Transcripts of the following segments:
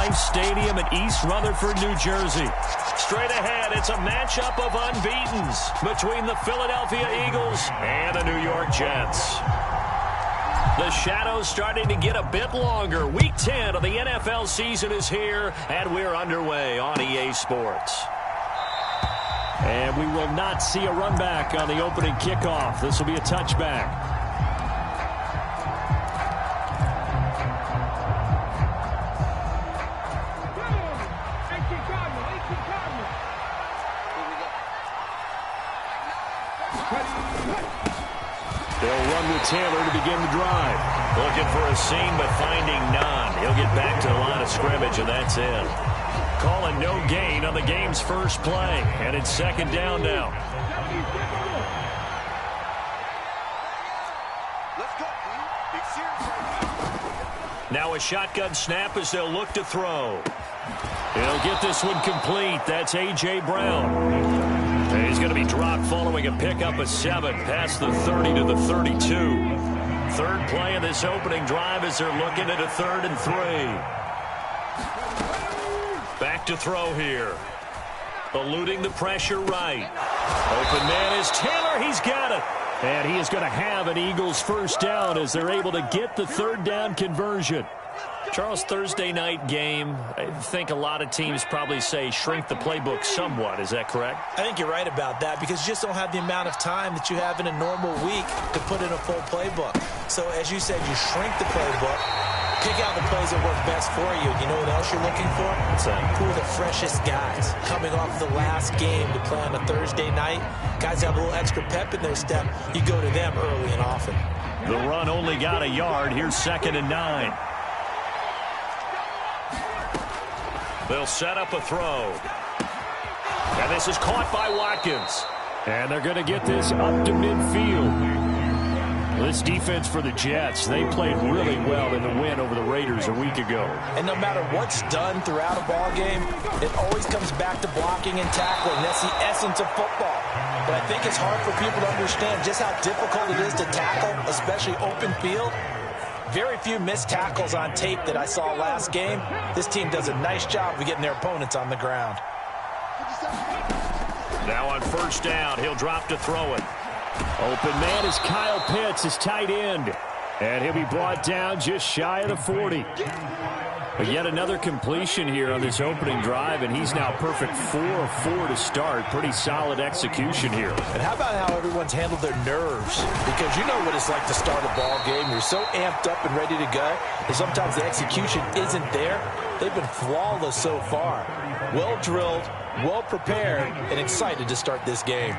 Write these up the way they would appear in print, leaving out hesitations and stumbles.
MetLife Stadium in East Rutherford, New Jersey. Straight ahead, it's a matchup of unbeatens between the Philadelphia Eagles and the New York Jets. The shadows starting to get a bit longer. Week 10 of the NFL season is here, and we're underway on EA Sports. And we will not see a run back on the opening kickoff. This will be a touchback. They'll run with Taylor to begin the drive. Looking for a seam, but finding none. He'll get back to the line of scrimmage, and that's it. Calling no gain on the game's first play, and it's second down now. Now a shotgun snap as they'll look to throw. He'll get this one complete. That's A.J. Brown. He's going to be dropped following a pickup of 7 past the 30 to the 32. Third play of this opening drive as they're looking at a 3rd and 3. Back to throw here. Eluding the pressure right. Open man is Taylor. He's got it. And he is going to have an Eagles first down as they're able to get the 3rd down conversion. Charles, Thursday night game, I think a lot of teams probably say shrink the playbook somewhat. Is that correct? I think you're right about that because you just don't have the amount of time that you have in a normal week to put in a full playbook. So as you said, you shrink the playbook, pick out the plays that work best for you. You know what else you're looking for? What's that? Who are the freshest guys coming off the last game to play on a Thursday night? Guys have a little extra pep in their step. You go to them early and often. The run only got a yard. Here's 2nd and 9. They'll set up a throw. And this is caught by Watkins. And they're going to get this up to midfield. This defense for the Jets, they played really well in the win over the Raiders a week ago. And no matter what's done throughout a ball game, it always comes back to blocking and tackling. That's the essence of football. But I think it's hard for people to understand just how difficult it is to tackle, especially open field. Very few missed tackles on tape that I saw last game. This team does a nice job of getting their opponents on the ground. Now on first down, he'll drop to throw it. Open man is Kyle Pitts, his tight end. And he'll be brought down just shy of the 40. But yet another completion here on this opening drive, and he's now perfect 4 of 4 to start. Pretty solid execution here. And how about how everyone's handled their nerves? Because you know what it's like to start a ball game. You're so amped up and ready to go that sometimes the execution isn't there. They've been flawless so far. Well drilled, well prepared, and excited to start this game.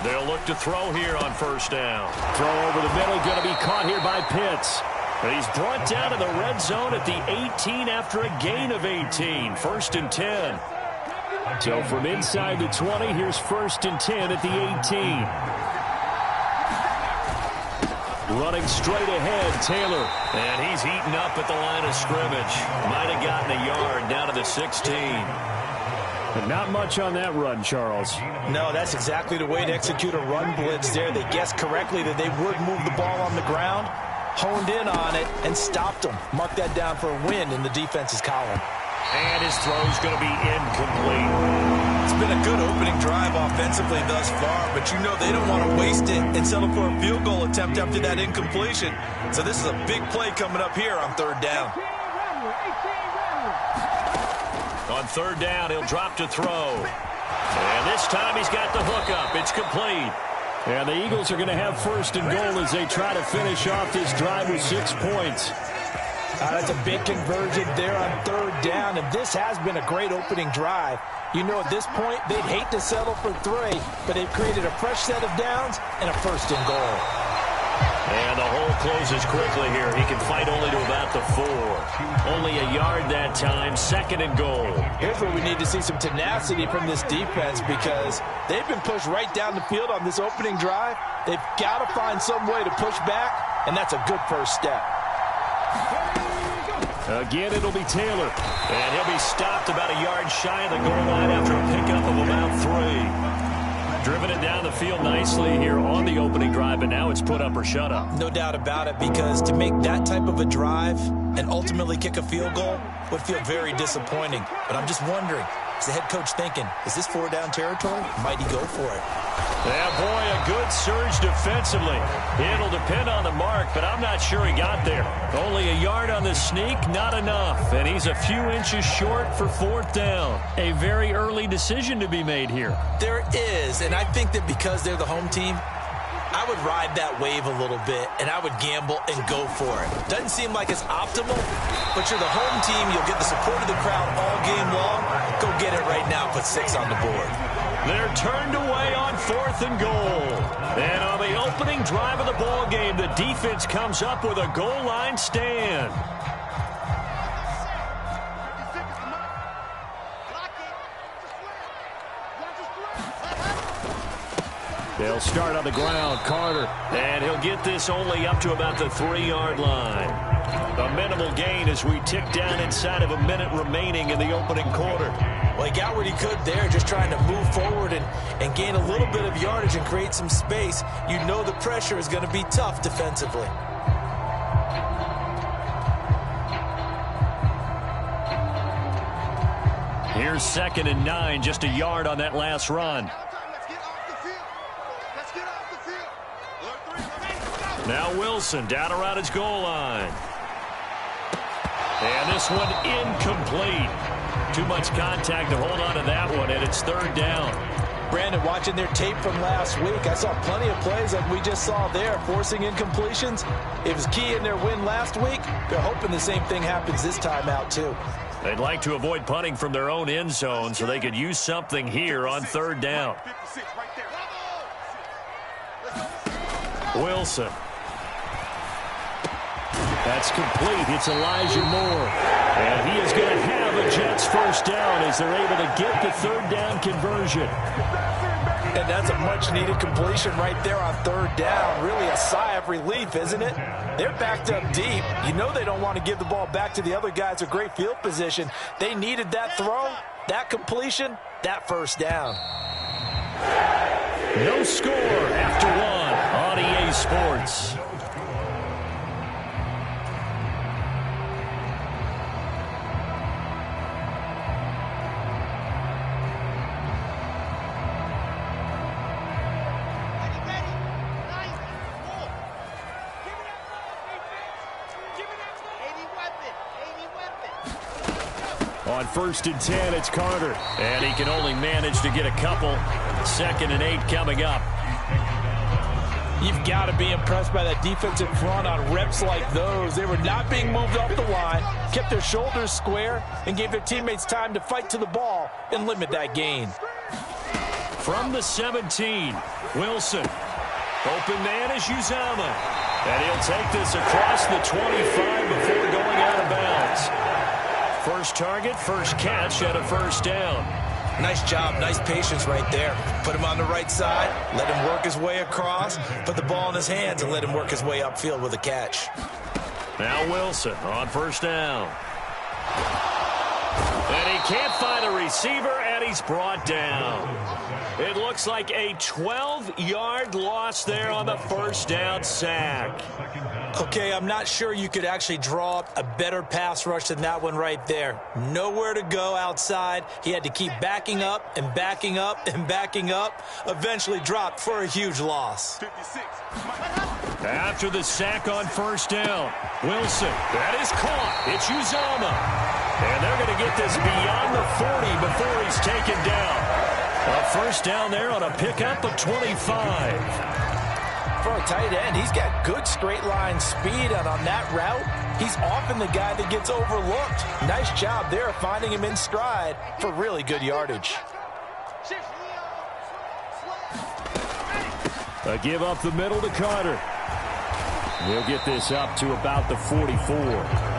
They'll look to throw here on first down. Throw over the middle, going to be caught here by Pitts. He's brought down to the red zone at the 18 after a gain of 18. 1st and 10. So from inside the 20, here's 1st and 10 at the 18. Running straight ahead, Taylor. And he's eaten up at the line of scrimmage. Might have gotten a yard down to the 16. But not much on that run, Charles. No, that's exactly the way to execute a run blitz there. They guessed correctly that they would move the ball on the ground, honed in on it, and stopped them. Mark that down for a win in the defense's column. And his throw's going to be incomplete. It's been a good opening drive offensively thus far, but you know they don't want to waste it and settle for a field goal attempt after that incompletion. So this is a big play coming up here on 3rd down. On 3rd down, he'll drop to throw. And this time he's got the hook up. It's complete. And the Eagles are going to have 1st and goal as they try to finish off this drive with 6 points. That's a big conversion there on 3rd down, and this has been a great opening drive. You know, at this point, they'd hate to settle for 3, but they've created a fresh set of downs and a 1st and goal. And the hole closes quickly here. He can fight only to about the 4. Only a yard that time. 2nd and goal. Here's where we need to see some tenacity from this defense because they've been pushed right down the field on this opening drive. They've got to find some way to push back, and that's a good first step. Again, it'll be Taylor. And he'll be stopped about a yard shy of the goal line after a pickup of about 3. driven it down the field nicely here on the opening drive, and now it's put up or shut up. No doubt about it, because to make that type of a drive and ultimately kick a field goal would feel very disappointing. But I'm just wondering, is the head coach thinking, is this 4-down territory? Might he go for it? Yeah, boy, a good surge defensively. It'll depend on the mark, but I'm not sure he got there. Only a yard on the sneak, not enough. And he's a few inches short for 4th down. A very early decision to be made here. There is, and I think that because they're the home team, I would ride that wave a little bit, and I would gamble and go for it. Doesn't seem like it's optimal, but you're the home team. You'll get the support of the crowd all game long. Go get it right now. Put 6 on the board. They're turned away on 4th and goal. And on the opening drive of the ball game, the defense comes up with a goal line stand. They'll start on the ground, Carter, and he'll get this only up to about the 3-yard line. A minimal gain as we tick down inside of a minute remaining in the opening quarter. Well, he got what he could there, just trying to move forward and gain a little bit of yardage and create some space. You know the pressure is going to be tough defensively. Here's 2nd and 9, just a yard on that last run. Now Wilson down around his goal line. And this one incomplete. Too much contact to hold on to that one, and it's 3rd down. Brandon, watching their tape from last week, I saw plenty of plays like we just saw there, forcing incompletions. It was key in their win last week. They're hoping the same thing happens this time out, too. They'd like to avoid punting from their own end zone so they could use something here on 3rd down. Wilson. That's complete. It's Elijah Moore. And he is going to have a Jets 1st down as they're able to get the 3rd down conversion. And that's a much-needed completion right there on 3rd down. Really a sigh of relief, isn't it? They're backed up deep. You know they don't want to give the ball back to the other guys in great field position. They needed that throw, that completion, that 1st down. No score after 1 on EA Sports. On 1st and 10, it's Carter. And he can only manage to get a couple. 2nd and 8 coming up. You've got to be impressed by that defensive front on reps like those. They were not being moved off the line, kept their shoulders square, and gave their teammates time to fight to the ball and limit that gain. From the 17, Wilson. Open man is Uzomah. And he'll take this across the 25 before going out of bounds. First target, first catch, and a 1st down. Nice job, nice patience right there. Put him on the right side, let him work his way across, put the ball in his hands, and let him work his way upfield with a catch. Now Wilson on 1st down. And he can't find a receiver, and he's brought down. It looks like a 12-yard loss there on the 1st down sack. Okay, I'm not sure you could actually draw up a better pass rush than that one right there. Nowhere to go outside. He had to keep backing up and backing up and backing up. Eventually dropped for a huge loss. After the sack on 1st down, Wilson, that is caught. It's Uzomah. And they're going to get this beyond the 40 before he's taken down. A 1st down there on a pickup of 25. For a tight end, he's got good straight line speed, and on that route, he's often the guy that gets overlooked. Nice job there finding him in stride for really good yardage. A give up the middle to Carter. He'll get this up to about the 44.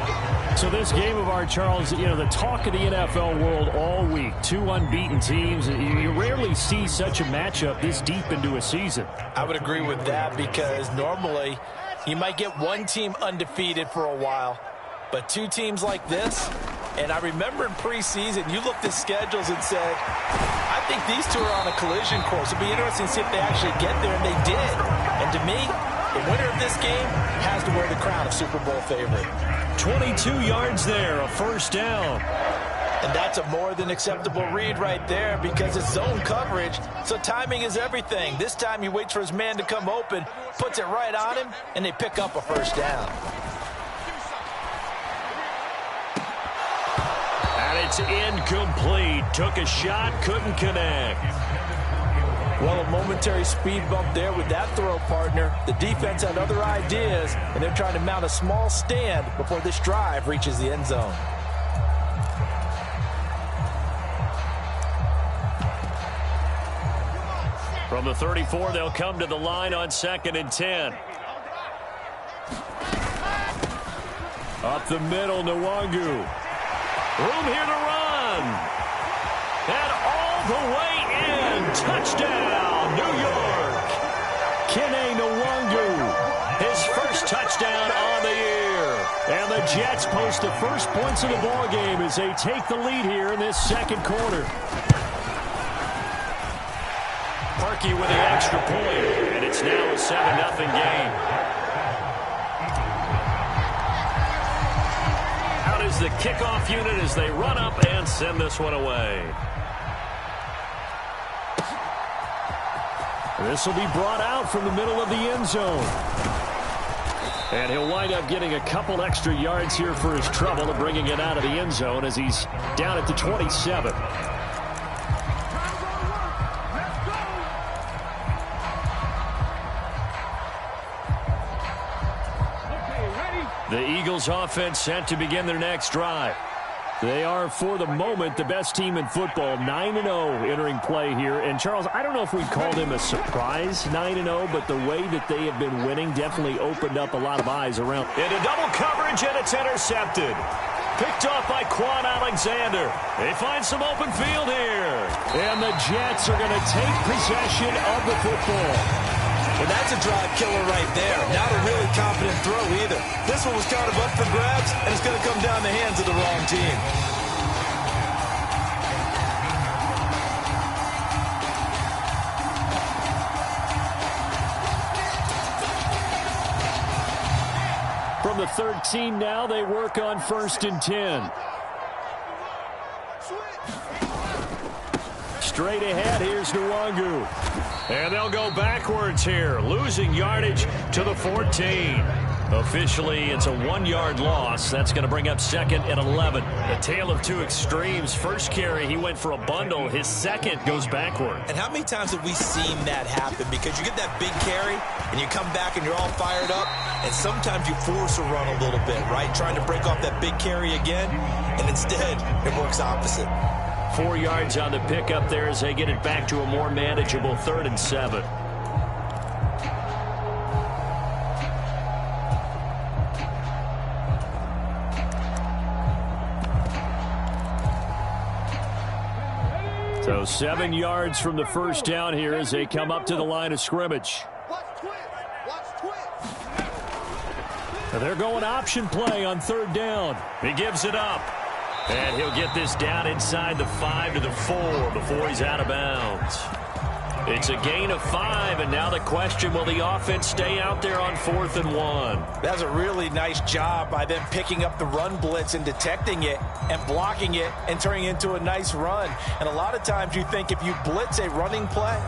So this game of our, Charles, you know, the talk of the NFL world all week, 2 unbeaten teams. You rarely see such a matchup this deep into a season. I would agree with that, because normally you might get one team undefeated for a while, but 2 teams like this, And I remember in preseason, you looked at schedules and said, I think these two are on a collision course. It'll be interesting to see if they actually get there, and they did. And to me, the winner of this game has to wear the crown of Super Bowl favorite. 22 yards there, a first down. And that's a more than acceptable read right there because it's zone coverage, so timing is everything. This time he waits for his man to come open, puts it right on him, and they pick up a first down. And it's incomplete. Took a shot, couldn't connect. Well, a momentary speed bump there with that throw, partner. The defense had other ideas, and they're trying to mount a small stand before this drive reaches the end zone. From the 34, they'll come to the line on 2nd and 10. Up the middle, Nwangu. Room here to run. And all the way in. Touchdown, New York. Kene Nwangu. His first touchdown on the year. And the Jets post the first points of the ball game as they take the lead here in this second quarter. Parkey with the extra point, and it's now a 7-0 game. Out is the kickoff unit as they run up and send this one away. This will be brought out from the middle of the end zone. And he'll wind up getting a couple extra yards here for his trouble and bringing it out of the end zone as he's down at the 27. The Eagles offense set to begin their next drive. They are, for the moment, the best team in football, 9-0 entering play here. And, Charles, I don't know if we'd call them a surprise 9-0, but the way that they have been winning definitely opened up a lot of eyes around. Into double coverage, and it's intercepted. Picked off by Quan Alexander. They find some open field here. And the Jets are going to take possession of the football. Well, that's a drive killer right there. Not a really confident throw either. This one was kind of up for grabs, and it's going to come down the hands of the wrong team. From the 13 now, they work on 1st and 10. Straight ahead, here's Nwangu. And they'll go backwards here, losing yardage to the 14. Officially, it's a 1-yard loss. That's going to bring up 2nd and 11. A tale of two extremes. First carry, he went for a bundle. His second goes backward. And how many times have we seen that happen? Because you get that big carry, and you come back and you're all fired up, and sometimes you force a run a little bit, right? Trying to break off that big carry again, and instead, it works opposite. 4 yards on the pickup there as they get it back to a more manageable 3rd and 7. So 7 yards from the first down here as they come up to the line of scrimmage. And they're going option play on 3rd down. He gives it up. And he'll get this down inside the 5 to the 4 before he's out of bounds. It's a gain of 5, and now the question, will the offense stay out there on 4th and 1? That's a really nice job by them picking up the run blitz and detecting it and blocking it and turning it into a nice run. And a lot of times you think if you blitz a running play,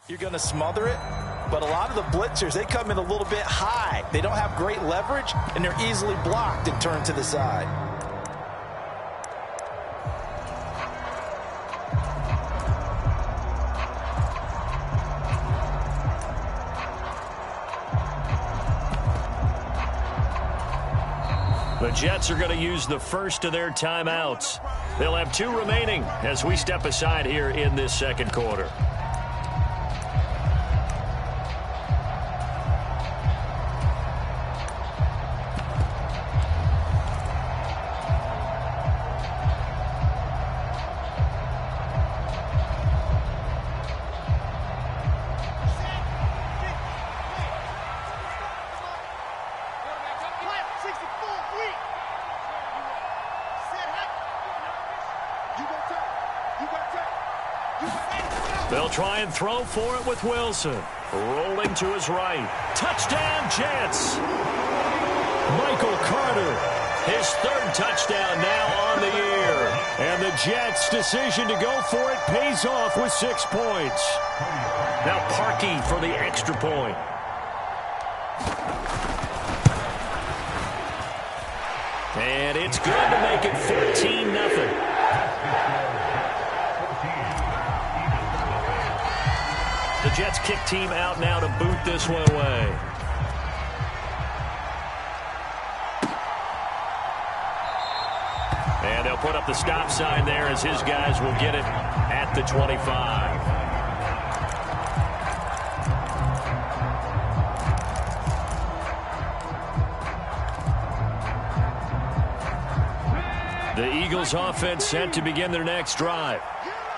you're going to smother it. But a lot of the blitzers, they come in a little bit high. They don't have great leverage, and they're easily blocked and turned to the side. Jets are going to use the first of their timeouts. They'll have 2 remaining as we step aside here in this second quarter. They'll try and throw for it with Wilson. Rolling to his right. Touchdown, Jets. Michael Carter, his 3rd touchdown now on the year. And the Jets' decision to go for it pays off with 6 points. Now Parkey for the extra point. And it's good to make it 14-0. The Jets kick team out now to boot this one away. And they'll put up the stop sign there as his guys will get it at the 25. The Eagles offense set to begin their next drive.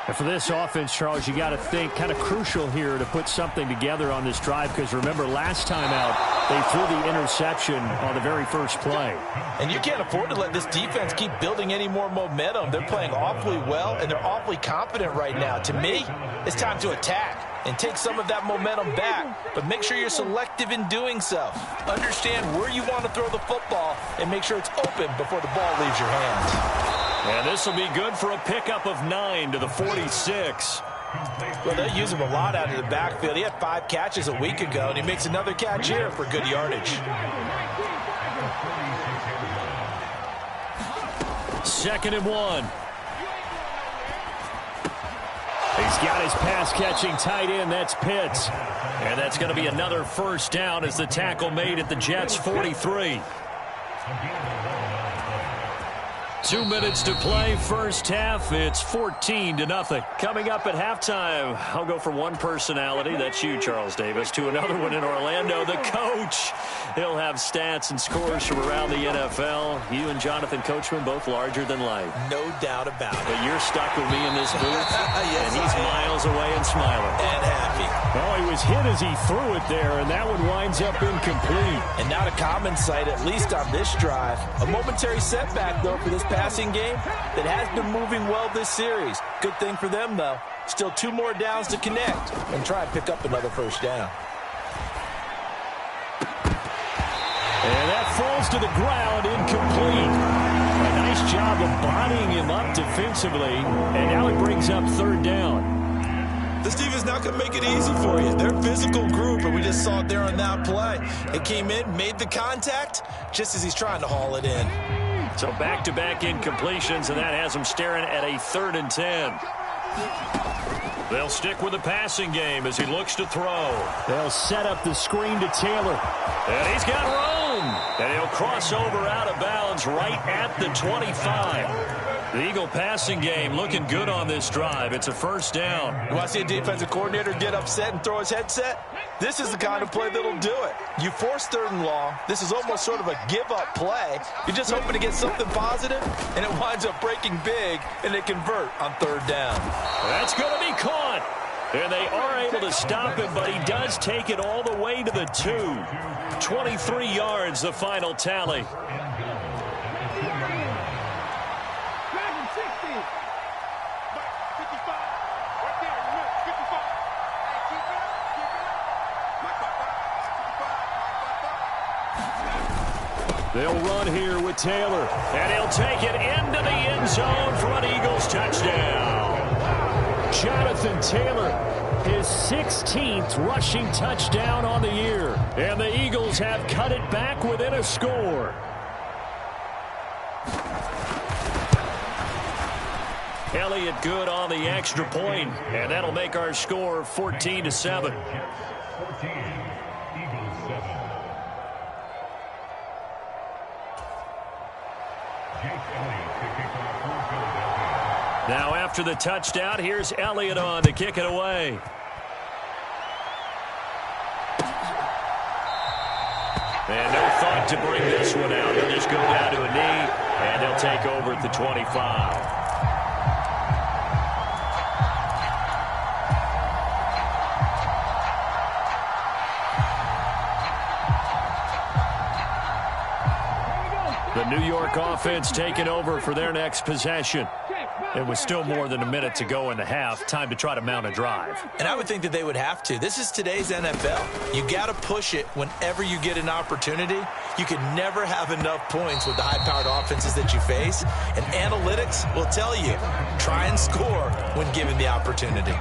And for this offense, Charles, you got to think kind of crucial here to put something together on this drive, because remember last time out they threw the interception on the very first play. And you can't afford to let this defense keep building any more momentum. They're playing awfully well, and they're awfully confident right now. To me, it's time to attack and take some of that momentum back, but make sure you're selective in doing so. Understand where you want to throw the football and make sure it's open before the ball leaves your hands. And this will be good for a pickup of 9 to the 46. Well, they use him a lot out of the backfield. He had 5 catches a week ago, and he makes another catch here for good yardage. 2nd and 1. He's got his pass-catching tight end. That's Pitts. And that's going to be another first down as the tackle made at the Jets' 43. 2 minutes to play, first half. It's 14-0. Coming up at halftime, I'll go from one personality, that's you, Charles Davis, to another one in Orlando, the coach. He'll have stats and scores from around the NFL. You and Jonathan Coachman, both larger than life. No doubt about it. But you're stuck with me in this booth, yes, and he's miles away and smiling. And happy. Oh, he was hit as he threw it there, and that one winds up incomplete. And not a common sight, at least on this drive. A momentary setback, though, for this passing game that has been moving well this series. Good thing for them, though. Still 2 more downs to connect and try and pick up another first down. And that falls to the ground, incomplete. A nice job of bodying him up defensively, and now it brings up 3rd down. This defense not going to make it easy for you. They're a physical group, and we just saw it there on that play. It came in, made the contact, just as he's trying to haul it in. So back-to-back incompletions, and that has them staring at a 3rd and 10. They'll stick with the passing game as he looks to throw. They'll set up the screen to Taylor. And he's got room. And he'll cross over out of bounds right at the 25. The Eagle passing game looking good on this drive. It's a first down. You want to see a defensive coordinator get upset and throw his headset? This is the kind of play that'll do it. You force 3rd and long. This is almost sort of a give-up play. You're just hoping to get something positive, and it winds up breaking big, and they convert on 3rd down. That's going to be caught. And they are able to stop him, but he does take it all the way to the 2. 23 yards, the final tally. They'll run here with Taylor. And he'll take it into the end zone for an Eagles touchdown. Jonathan Taylor, his 16th rushing touchdown on the year. And the Eagles have cut it back within a score. Elliott good on the extra point, and that'll make our score 14-7. Now after the touchdown, here's Elliott on to kick it away. And no thought to bring this one out. He'll just go down to a knee, and they'll take over at the 25. The New York offense taking over for their next possession. It was still more than a minute to go in the half. Time to try to mount a drive. And I would think that they would have to. This is today's NFL. You got to push it whenever you get an opportunity. You can never have enough points with the high-powered offenses that you face. And analytics will tell you, try and score when given the opportunity.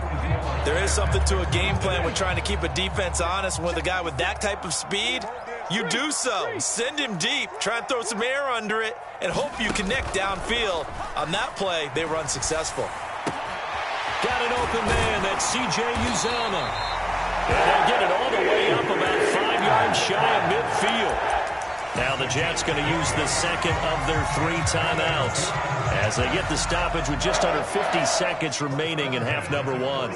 There is something to a game plan with trying to keep a defense honest. With a guy with that type of speed, you do so. Send him deep. Try and throw some air under it and hope you connect downfield. On that play, they were unsuccessful. Got an open man. That's C.J. Uzomah. And they'll get it all the way up about 5 yards shy of midfield. Now the Jets going to use the second of their 3 timeouts as they get the stoppage with just under 50 seconds remaining in half number 1.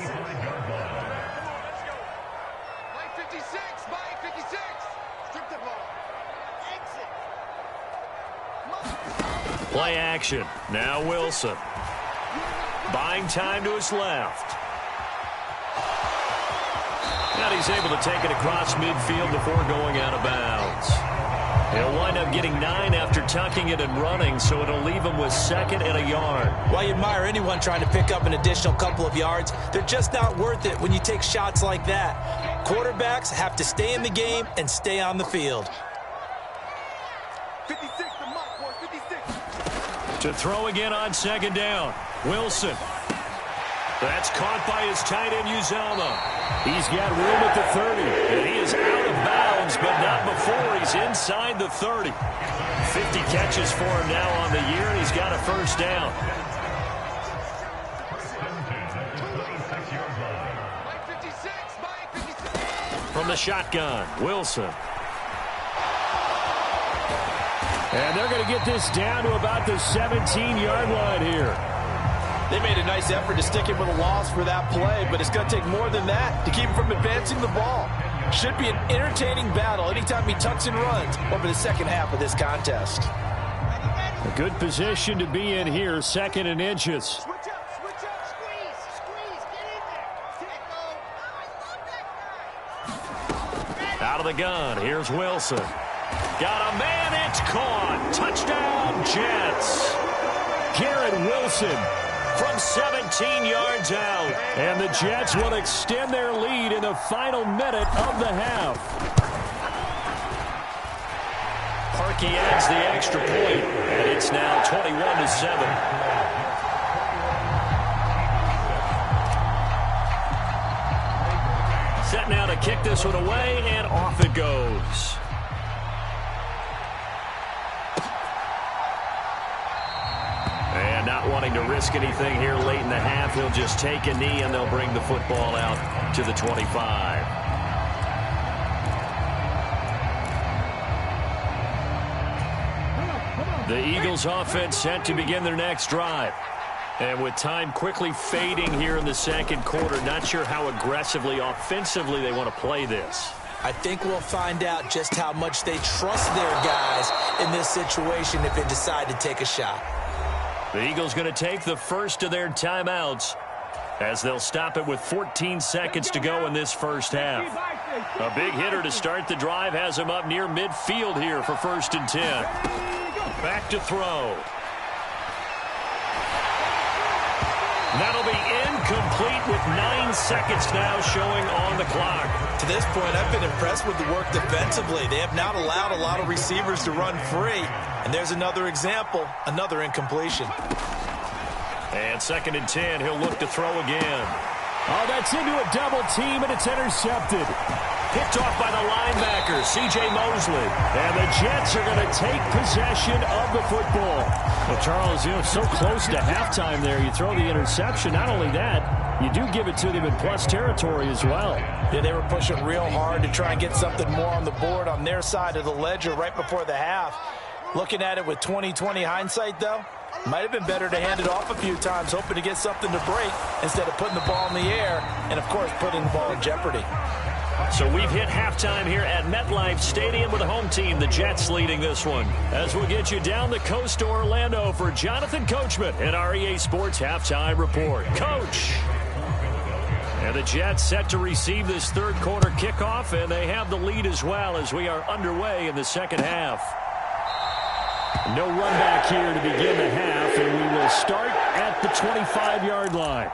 Play action. Now Wilson. Buying time to his left. And he's able to take it across midfield before going out of bounds. He'll wind up getting 9 after tucking it and running, so it'll leave him with 2nd and a yard. While you admire anyone trying to pick up an additional couple of yards, they're just not worth it when you take shots like that. Quarterbacks have to stay in the game and stay on the field. 56, the mark, boy, 56. To throw again on 2nd down. Wilson. That's caught by his tight end, Uzomah. He's got room at the 30, and he is out of bounds, but not before he's inside the 30. 50 catches for him now on the year, and he's got a first down. From the shotgun, Wilson. And they're going to get this down to about the 17-yard line here. They made a nice effort to stick him with a loss for that play, but it's going to take more than that to keep him from advancing the ball. Should be an entertaining battle anytime he tucks and runs over the second half of this contest. A good position to be in here, 2nd and inches. Switch up, squeeze, get in there. Out of the gun, here's Wilson. Got a man, it's caught. Touchdown, Jets. Garrett Wilson from 17 yards out. And the Jets will extend their lead in the final minute of the half. Parkey adds the extra point, and it's now 21-7. Set now to kick this one away, and off it goes. And not wanting to risk anything here late in the half, he'll just take a knee, and they'll bring the football out to the 25. The Eagles offense set to begin their next drive. And with time quickly fading here in the second quarter, not sure how aggressively, offensively they want to play this. I think we'll find out just how much they trust their guys in this situation if they decide to take a shot. The Eagles going to take the first of their timeouts as they'll stop it with 14 seconds to go in this first half. A big hitter to start the drive has him up near midfield here for 1st and 10. Back to throw. That'll be incomplete with 9 seconds now showing on the clock. To this point, I've been impressed with the work defensively. They have not allowed a lot of receivers to run free. And there's another example, another incompletion. And 2nd and 10, he'll look to throw again. Oh, that's into a double team, and it's intercepted. Picked off by the linebacker, C.J. Mosley. And the Jets are going to take possession of the football. Well, Charles, so close to halftime there. You throw the interception. Not only that, you do give it to them in plus territory as well. Yeah, they were pushing real hard to try and get something more on the board on their side of the ledger right before the half. Looking at it with 20/20 hindsight, though, Might have been better to hand it off a few times, hoping to get something to break instead of putting the ball in the air and, of course, putting the ball in jeopardy. So we've hit halftime here at MetLife Stadium with the home team, the Jets, leading this one. As we'll get you down the coast to Orlando for Jonathan Coachman and our EA Sports Halftime Report. Coach! And the Jets set to receive this third quarter kickoff, and they have the lead as well as we are underway in the second half. No run back here to begin the half, and we will start at the 25-yard line.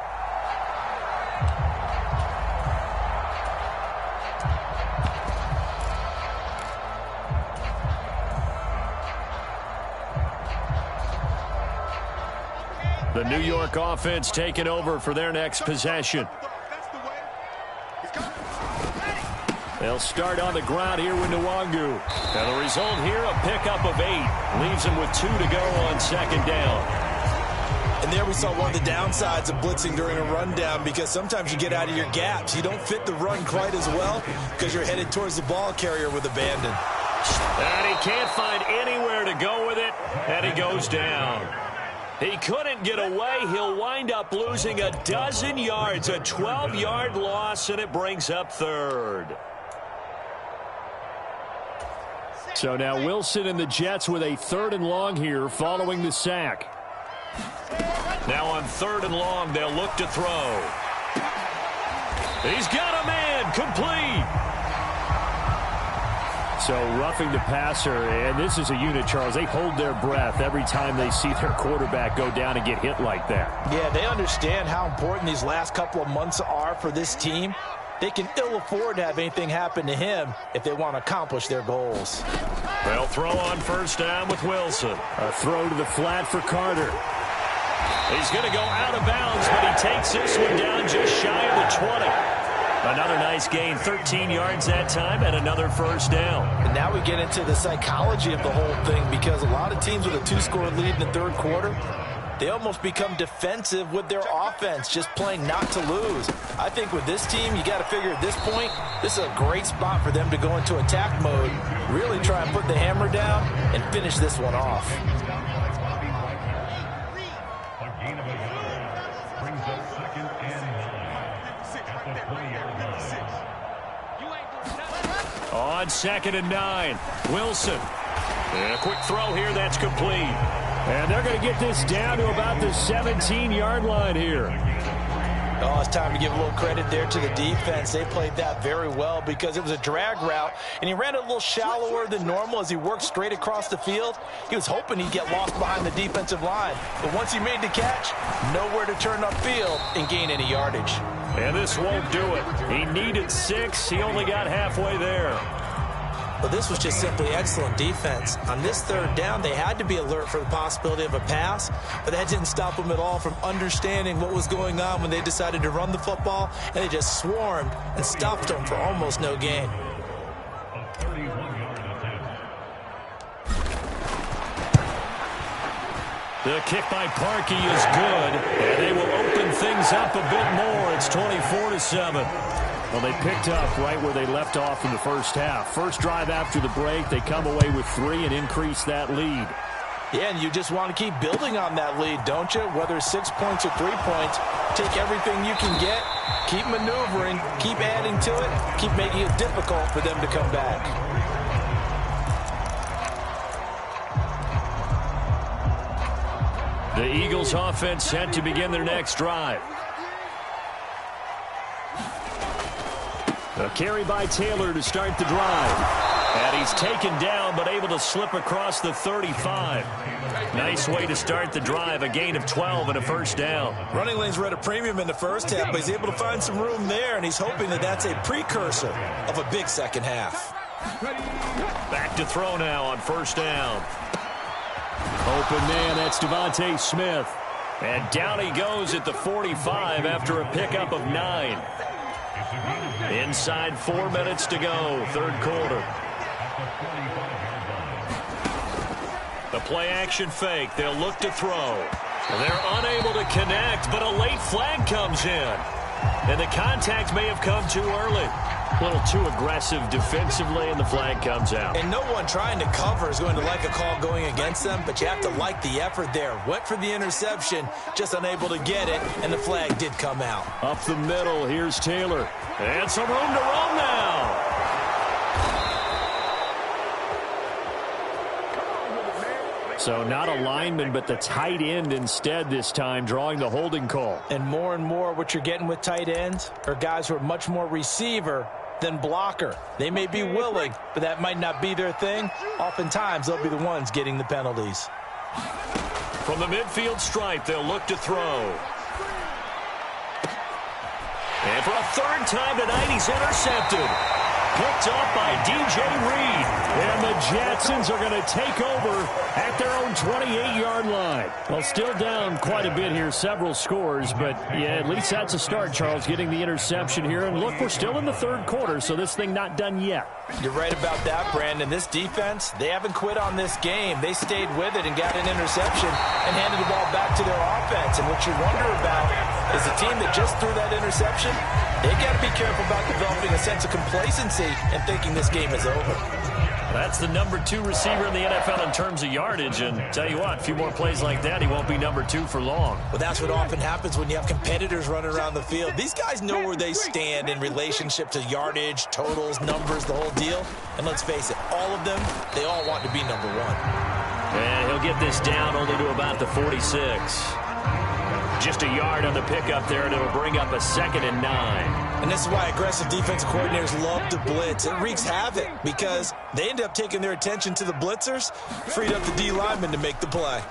The New York offense taking over for their next possession. They'll start on the ground here with Nwangu. And the result here, a pickup of 8. Leaves them with 2 to go on second down. And there we saw one of the downsides of blitzing during a rundown, because sometimes you get out of your gaps. You don't fit the run quite as well because you're headed towards the ball carrier with abandon. And he can't find anywhere to go with it, and he goes down. He couldn't get away. He'll wind up losing a dozen yards, a 12-yard loss, and it brings up third. So now Wilson and the Jets with a 3rd and long here following the sack. Now on 3rd and long, they'll look to throw. He's got a man, complete. So roughing the passer, and this is a unit, Charles. They hold their breath every time they see their quarterback go down and get hit like that. Yeah, they understand how important these last couple of months are for this team. They can ill afford to have anything happen to him if they want to accomplish their goals. They'll throw on first down with Wilson. A throw to the flat for Carter. He's going to go out of bounds, but he takes this one down just shy of the 20. Another nice gain, 13 yards that time, and another first down. And now we get into the psychology of the whole thing, because a lot of teams with a 2-score lead in the third quarter, they almost become defensive with their offense, just playing not to lose. I think with this team, you got to figure at this point, this is a great spot for them to go into attack mode, really try and put the hammer down and finish this one off. On 2nd and 9, Wilson. And a quick throw here, that's complete. And they're going to get this down to about the 17-yard line here. Oh, it's time to give a little credit there to the defense. They played that very well because it was a drag route, and he ran a little shallower than normal as he worked straight across the field. He was hoping he'd get lost behind the defensive line, but once he made the catch, nowhere to turn upfield and gain any yardage. And this won't do it. He needed 6. He only got halfway there. But this was just simply excellent defense. On this third down, they had to be alert for the possibility of a pass, but that didn't stop them at all from understanding what was going on when they decided to run the football, and they just swarmed and stopped them for almost no gain. The kick by Parkey is good, and they will open things up a bit more. It's 24-7. Well, they picked up right where they left off in the first half. First drive after the break, they come away with 3 and increase that lead. Yeah, and you just want to keep building on that lead, don't you? Whether 6 points or 3 points, take everything you can get, keep maneuvering, keep adding to it, keep making it difficult for them to come back. The Eagles offense set to begin their next drive. A carry by Taylor to start the drive. And he's taken down, but able to slip across the 35. Nice way to start the drive, a gain of 12 and a first down. Running lanes were at a premium in the first half, but he's able to find some room there, and he's hoping that that's a precursor of a big second half. Back to throw now on first down. Open man, that's Devontae Smith. And down he goes at the 45 after a pickup of 9. Inside 4 minutes to go, third quarter. The play action fake, they'll look to throw. They're unable to connect, but a late flag comes in. And the contact may have come too early. A little too aggressive defensively, and the flag comes out. And no one trying to cover is going to like a call going against them, but you have to like the effort there. Went for the interception, just unable to get it, and the flag did come out. Up the middle, here's Taylor. And some room to roam now. So not a lineman, but the tight end instead this time, drawing the holding call. And more what you're getting with tight ends are guys who are much more receiver than blocker. They may be willing, but that might not be their thing. Oftentimes, they'll be the ones getting the penalties. From the midfield stripe, they'll look to throw. And for a third time tonight, he's intercepted. Picked up by DJ Reed. And the Jetsons are going to take over at their own 28-yard line. Well, still down quite a bit here, several scores, but yeah, at least that's a start, Charles, getting the interception here. And look, we're still in the third quarter, so this thing not done yet. You're right about that, Brandon. This defense, they haven't quit on this game. They stayed with it and got an interception and handed the ball back to their offense. And what you wonder about is the team that just threw that interception, they got to be careful about developing a sense of complacency and thinking this game is over. That's the number 2 receiver in the NFL in terms of yardage, and tell you what, a few more plays like that, he won't be number 2 for long. Well, that's what often happens when you have competitors running around the field. These guys know where they stand in relationship to yardage, totals, numbers, the whole deal. And let's face it, all of them, they all want to be number 1. And he'll get this down only to about the 46. Just a yard on the pickup there, and it'll bring up a 2nd and 9. And this is why aggressive defensive coordinators love to blitz. It wreaks havoc because they end up taking their attention to the blitzers, freed up the D lineman to make the play.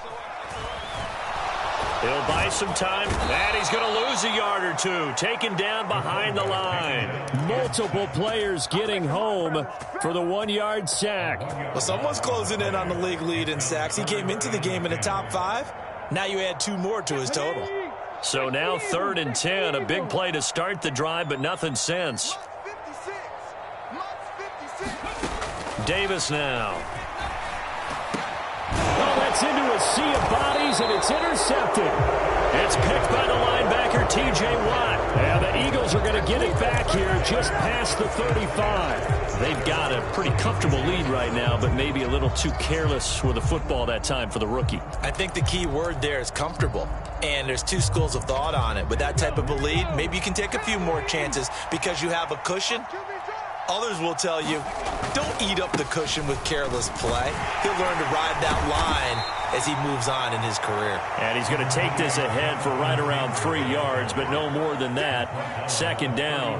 He'll buy some time, and he's going to lose a yard or 2, taken down behind the line. Multiple players getting home for the 1-yard sack. Well, someone's closing in on the league lead in sacks. He came into the game in the top 5. Now you add 2 more to his total. So now 3rd and 10, a big play to start the drive, but nothing since. Davis now. Oh, that's into a sea of bodies, and it's intercepted. It's picked by the linebacker, T.J. Watt. And the Eagles are going to get it back here just past the 35. They've got a pretty comfortable lead right now, but maybe a little too careless with the football that time for the rookie. I think the key word there is comfortable. And there's 2 schools of thought on it. With that type of a lead, maybe you can take a few more chances because you have a cushion. Others will tell you, don't eat up the cushion with careless play. He'll learn to ride that line as he moves on in his career. And he's going to take this ahead for right around 3 yards, but no more than that. 2nd down.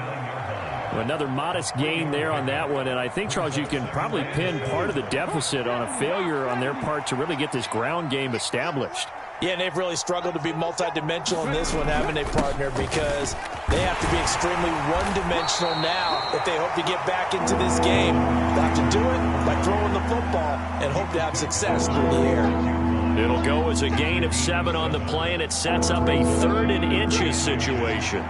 Another modest gain there on that one, and I think, Charles, you can probably pin part of the deficit on a failure on their part to really get this ground game established. Yeah, and they've really struggled to be multidimensional in this one, haven't they, partner? Because they have to be extremely one-dimensional now if they hope to get back into this game. They have to do it by throwing the football and hope to have success through the air. It'll go as a gain of 7 on the play, and it sets up a 3rd and inches situation.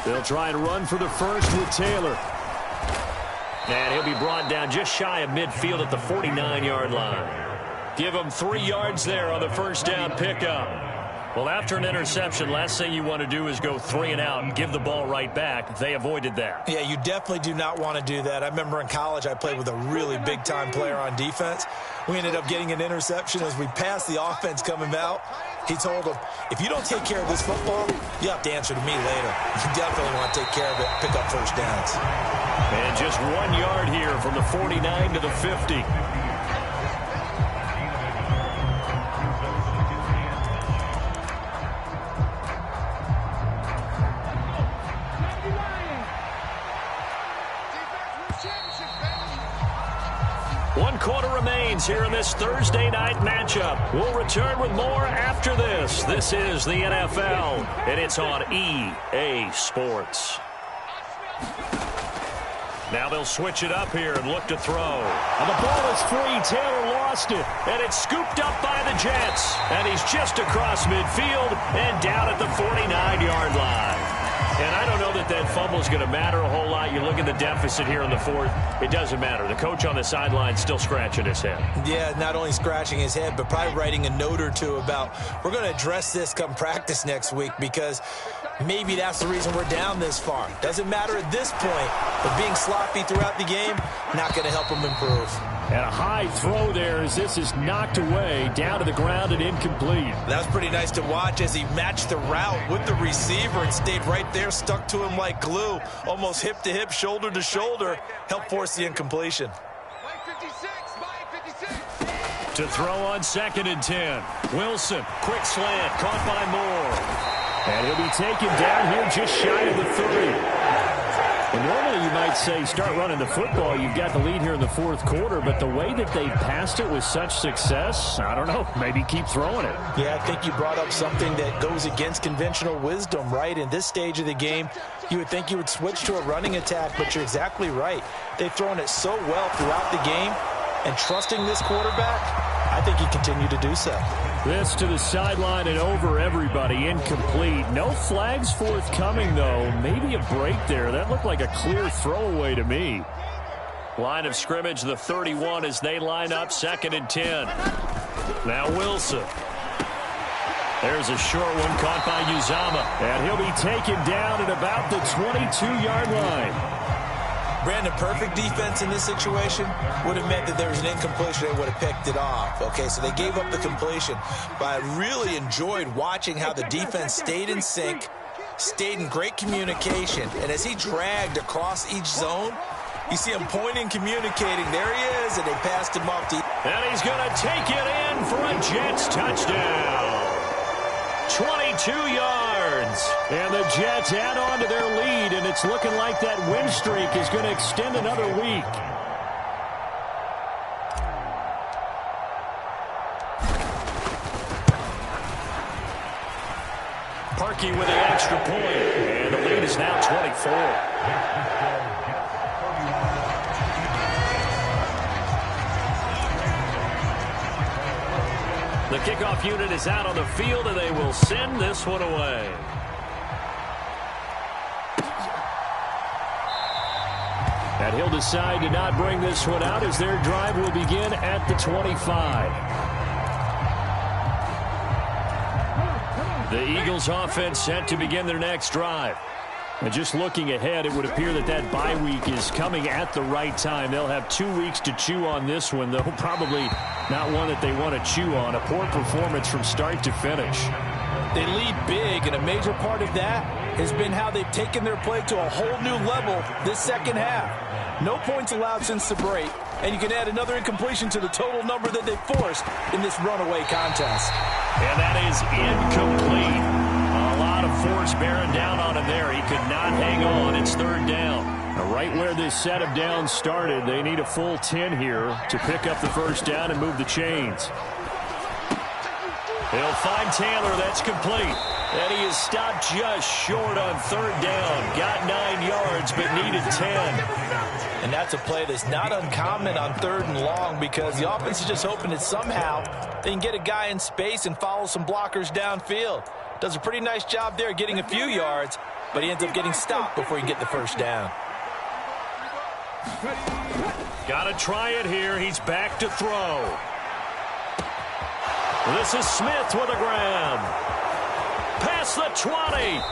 They'll try and run for the first with Taylor. And he'll be brought down just shy of midfield at the 49-yard line. Give him 3 yards there on the first down pickup. Well, after an interception, last thing you want to do is go 3 and out and give the ball right back. They avoided that. Yeah, you definitely do not want to do that. I remember in college I played with a really big-time player on defense. We ended up getting an interception as we passed the offense coming out. He told him, if you don't take care of this football, you have to answer to me later. You definitely want to take care of it, pick up first downs. And just 1 yard here from the 49 to the 50. One quarter remains here in this Thursday night matchup. We'll return with more after this. This is the NFL, and it's on EA Sports. Now they'll switch it up here and look to throw. And the ball is free. Taylor lost it. And it's scooped up by the Jets. And he's just across midfield and down at the 49-yard line. And I don't know that that fumble is going to matter a whole lot. You look at the deficit here in the fourth. It doesn't matter. The coach on the sideline still scratching his head. Yeah, not only scratching his head, but probably writing a note or two about we're going to address this come practice next week because maybe that's the reason we're down this far. Doesn't matter at this point, but being sloppy throughout the game, not going to help him improve. And a high throw there as this is knocked away, down to the ground and incomplete. That was pretty nice to watch as he matched the route with the receiver and stayed right there, stuck to him like glue, almost hip to hip, shoulder to shoulder, helped force the incompletion. Mike 56, Mike 56. To throw on 2nd and 10. Wilson, quick slant, caught by Moore. And he'll be taken down here just shy of the 30. And normally you might say start running the football. You've got the lead here in the fourth quarter, but the way that they passed it with such success, I don't know, maybe keep throwing it. Yeah, I think you brought up something that goes against conventional wisdom, right? In this stage of the game, you would think you would switch to a running attack, but you're exactly right. They've thrown it so well throughout the game, and trusting this quarterback, I think he continued to do so. This to the sideline and over everybody, incomplete. No flags forthcoming, though. Maybe a break there. That looked like a clear throwaway to me. Line of scrimmage, the 31 as they line up 2nd and 10. Now Wilson. There's a short one caught by Uzama. And he'll be taken down at about the 22-yard line. Brandon, perfect defense in this situation would have meant that there was an incompletion. They would have picked it off. Okay, so they gave up the completion. But I really enjoyed watching how the defense stayed in sync, stayed in great communication. And as he dragged across each zone, you see him pointing, communicating. There he is, and they passed him off. And he's going to take it in for a Jets touchdown. 22 yards. And the Jets add on to their lead, and it's looking like that win streak is going to extend another week. Parkey with the extra point, and the lead is now 24. The kickoff unit is out on the field, and they will send this one away. And he'll decide to not bring this one out as their drive will begin at the 25. The Eagles offense set to begin their next drive. And just looking ahead, it would appear that that bye week is coming at the right time. They'll have 2 weeks to chew on this one, though probably not one that they want to chew on. A poor performance from start to finish. They lead big, and a major part of that has been how they've taken their play to a whole new level this second half. No points allowed since the break, and you can add another incompletion to the total number that they forced in this runaway contest. And that is incomplete. A lot of force bearing down on him there. He could not hang on. It's 3rd down. Right where this set of downs started, they need a full 10 here to pick up the first down and move the chains. He'll find Taylor. That's complete. And he is stopped just short on 3rd down. Got 9 yards, but needed 10. And that's a play that's not uncommon on 3rd and long because the offense is just hoping that somehow they can get a guy in space and follow some blockers downfield. Does a pretty nice job there getting a few yards, but he ends up getting stopped before he can get the first down. Got to try it here. He's back to throw. This is Smith with a grab. Past the 20.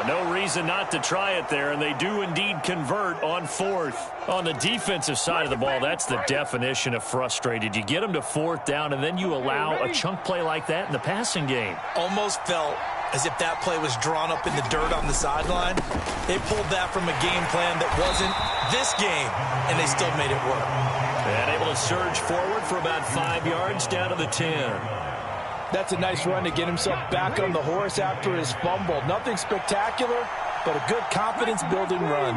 No reason not to try it there, and they do indeed convert on 4th. On the defensive side of the ball, that's the definition of frustrated. You get them to 4th down, and then you allow a chunk play like that in the passing game. Almost felt as if that play was drawn up in the dirt on the sideline. They pulled that from a game plan that wasn't this game, and they still made it work. And able to surge forward for about 5 yards down to the 10. That's a nice run to get himself back on the horse after his fumble. Nothing spectacular, but a good confidence-building run.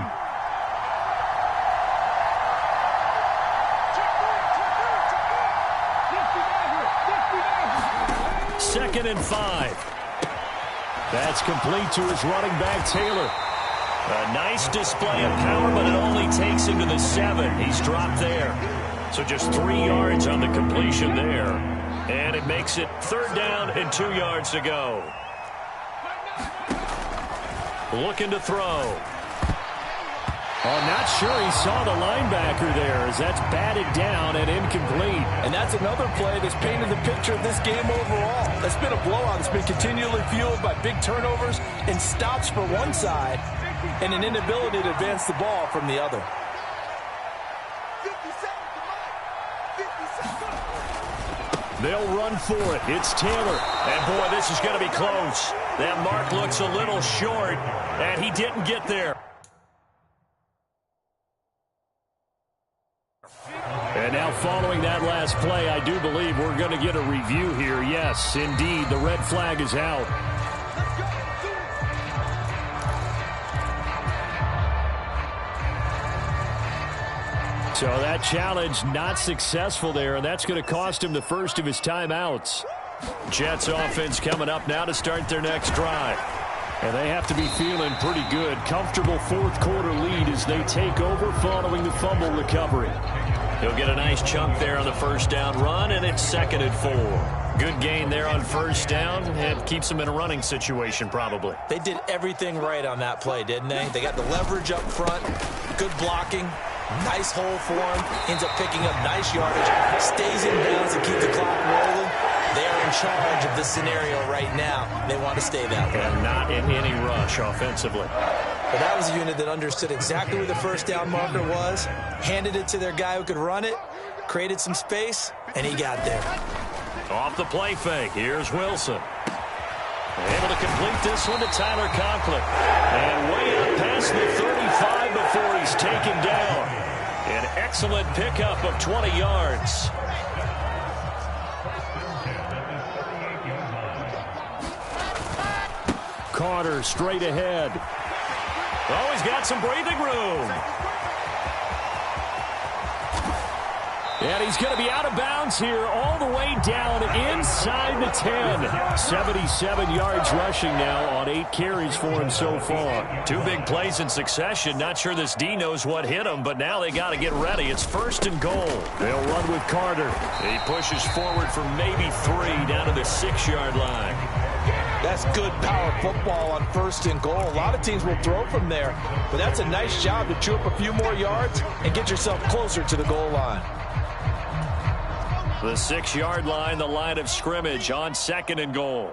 Second and 5. That's complete to his running back, Taylor. A nice display of power, but it only takes him to the 7. He's dropped there. So just 3 yards on the completion there. And it makes it 3rd down and 2 yards to go. looking to throw. Oh, not sure he saw the linebacker there as that's batted down and incomplete. And that's another play that's painted the picture of this game overall. It's been a blowout. It's been continually fueled by big turnovers and stops for one side and an inability to advance the ball from the other. 50 seconds, come on. 50 seconds. They'll run for it. It's Taylor. And, boy, this is going to be close. That mark looks a little short, and he didn't get there. And now following that last play, I do believe we're going to get a review here. Yes, indeed, the red flag is out. So that challenge not successful there, and that's going to cost him the first of his timeouts. Jets offense coming up now to start their next drive. And they have to be feeling pretty good. Comfortable fourth quarter lead as they take over following the fumble recovery. He'll get a nice chunk there on the first down run, and it's 2nd and 4. Good gain there on first down, and keeps him in a running situation probably. They did everything right on that play, didn't they? They got the leverage up front, good blocking, nice hole for him, ends up picking up nice yardage, stays in bounds and keeps the clock rolling. They are in charge of this scenario right now. They want to stay that way. And not in any rush offensively. But that was a unit that understood exactly where the first down marker was, handed it to their guy who could run it, created some space, and he got there. Off the play fake, here's Wilson. Able to complete this one to Tyler Conklin. And way up past the 35 before he's taken down. An excellent pickup of 20 yards. Carter straight ahead. Oh, he's got some breathing room. And he's going to be out of bounds here all the way down inside the 10. 77 yards rushing now on 8 carries for him so far. 2 big plays in succession. Not sure this D knows what hit him, but now they got to get ready. It's 1st and goal. They'll run with Carter. He pushes forward for maybe 3 down to the 6-yard line. That's good power football on 1st and goal. A lot of teams will throw from there, but that's a nice job to chew up a few more yards and get yourself closer to the goal line. The 6-yard line, the line of scrimmage on 2nd and goal.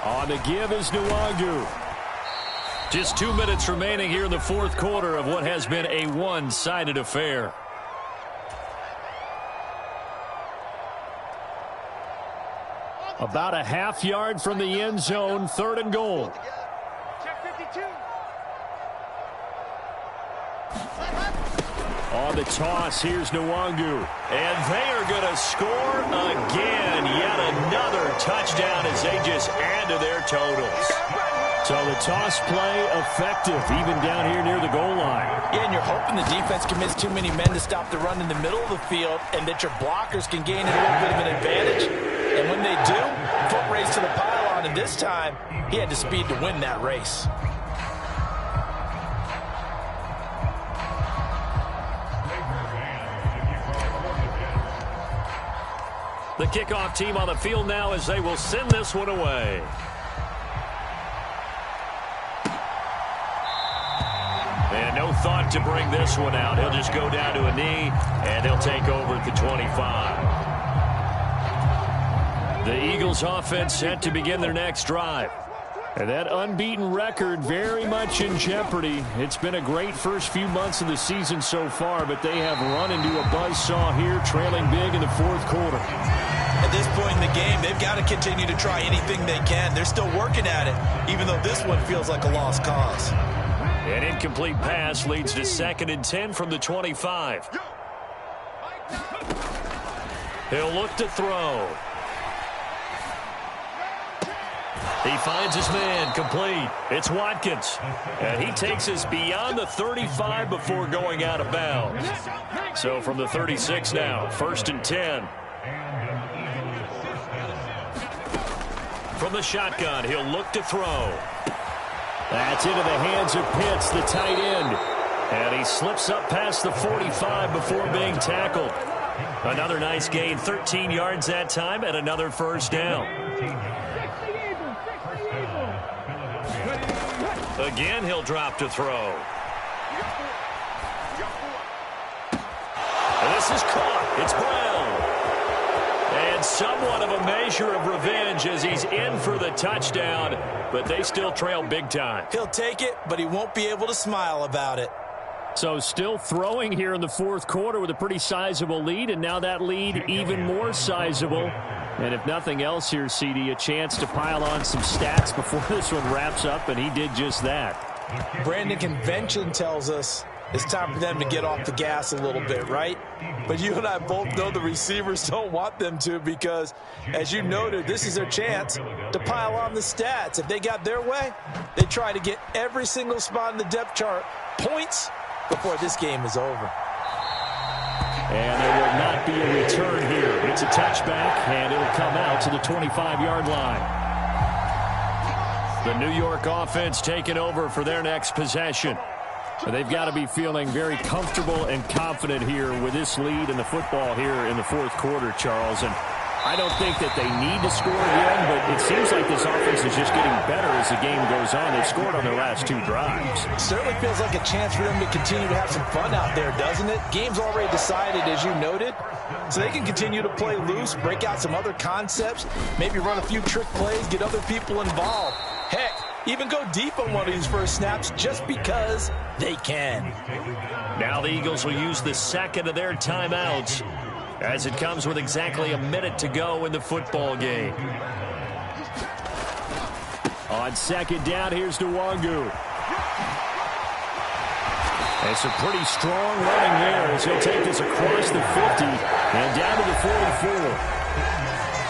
On the give is Nwangu. Just 2 minutes remaining here in the fourth quarter of what has been a one-sided affair. About a half yard from the end zone, 3rd and goal. Check 52. On the toss, here's Nwangu. And they are going to score again. Yet another touchdown as they just add to their totals. So the toss play effective, even down here near the goal line. Yeah, and you're hoping the defense commits too many men to stop the run in the middle of the field and that your blockers can gain a little bit of an advantage. And when they do, foot race to the pylon, and this time, he had the speed to win that race. The kickoff team on the field now as they will send this one away. And no thought to bring this one out. He'll just go down to a knee, and he'll take over at the 25. The Eagles offense set to begin their next drive. And that unbeaten record very much in jeopardy. It's been a great first few months of the season so far, but they have run into a buzzsaw here, trailing big in the fourth quarter. At this point in the game, they've got to continue to try anything they can. They're still working at it, even though this one feels like a lost cause. An incomplete pass leads to 2nd and 10 from the 25. He'll look to throw. He finds his man, complete. It's Watkins. And he takes us beyond the 35 before going out of bounds. So from the 36 now, 1st and 10. From the shotgun, he'll look to throw. That's into the hands of Pitts, the tight end. And he slips up past the 45 before being tackled. Another nice gain, 13 yards that time, and another first down. Again, he'll drop to throw. And this is caught. It's Brown. And somewhat of a measure of revenge as he's in for the touchdown, but they still trail big time. He'll take it, but he won't be able to smile about it. So still throwing here in the fourth quarter with a pretty sizable lead, and now that lead even more sizable. And if nothing else here, CD, a chance to pile on some stats before this one wraps up, and he did just that. Brandon, convention tells us it's time for them to get off the gas a little bit, right? But you and I both know the receivers don't want them to because, as you noted, this is their chance to pile on the stats. If they got their way, they try to get every single spot in the depth chart points before this game is over. And there will not be a return here. It's a touchback, and it'll come out to the 25-yard line. The New York offense taking over for their next possession. They've got to be feeling very comfortable and confident here with this lead in the football here in the fourth quarter, Charles. And I don't think that they need to score again, but it seems like this offense is just getting better as the game goes on. They've scored on their last two drives. Certainly feels like a chance for them to continue to have some fun out there, doesn't it? Game's already decided, as you noted, so they can continue to play loose, break out some other concepts, maybe run a few trick plays, get other people involved. Heck, even go deep on one of these first snaps just because they can. Now the Eagles will use the second of their timeouts as it comes with exactly a minute to go in the football game. On second down, here's Nwangu. It's a pretty strong running there as he'll take this across the 50 and down to the 44.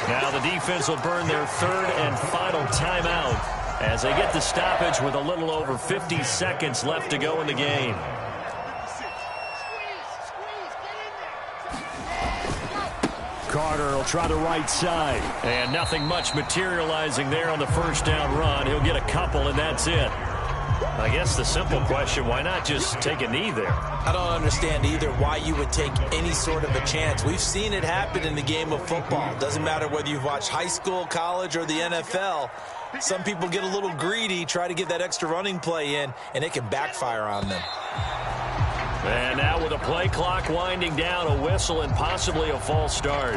Now the defense will burn their third and final timeout as they get the stoppage with a little over 50 seconds left to go in the game. Carter will try the right side. And nothing much materializing there on the first down run. He'll get a couple, and that's it. I guess the simple question, why not just take a knee there? I don't understand either why you would take any sort of a chance. We've seen it happen in the game of football. Doesn't matter whether you've watched high school, college, or the NFL. Some people get a little greedy, try to get that extra running play in, and it can backfire on them. And now with a play clock winding down, a whistle and possibly a false start.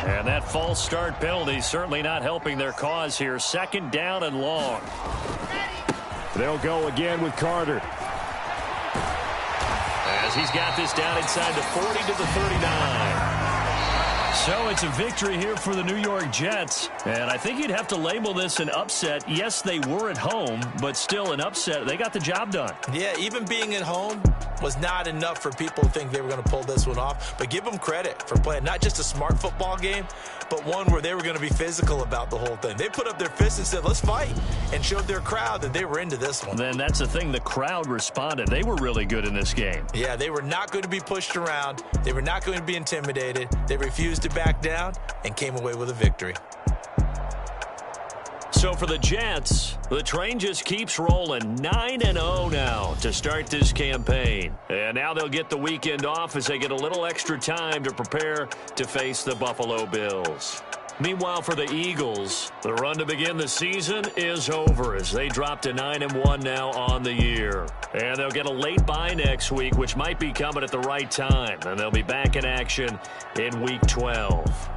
And that false start penalty certainly not helping their cause here. Second down and long. They'll go again with Carter. As he's got this down inside the 40 to the 39. So it's a victory here for the New York Jets. And I think you'd have to label this an upset. Yes, they were at home, but still an upset. They got the job done. Yeah, even being at home was not enough for people to think they were going to pull this one off. But give them credit for playing not just a smart football game, but one where they were going to be physical about the whole thing. They put up their fists and said, let's fight, and showed their crowd that they were into this one. Then that's the thing. The crowd responded. They were really good in this game. Yeah, they were not going to be pushed around. They were not going to be intimidated. They refused to back down and came away with a victory. So for the Jets, the train just keeps rolling. 9-0 now to start this campaign. And now they'll get the weekend off as they get a little extra time to prepare to face the Buffalo Bills. Meanwhile, for the Eagles, the run to begin the season is over as they drop to 9-1 now on the year. And they'll get a late bye next week, which might be coming at the right time. And they'll be back in action in Week 12.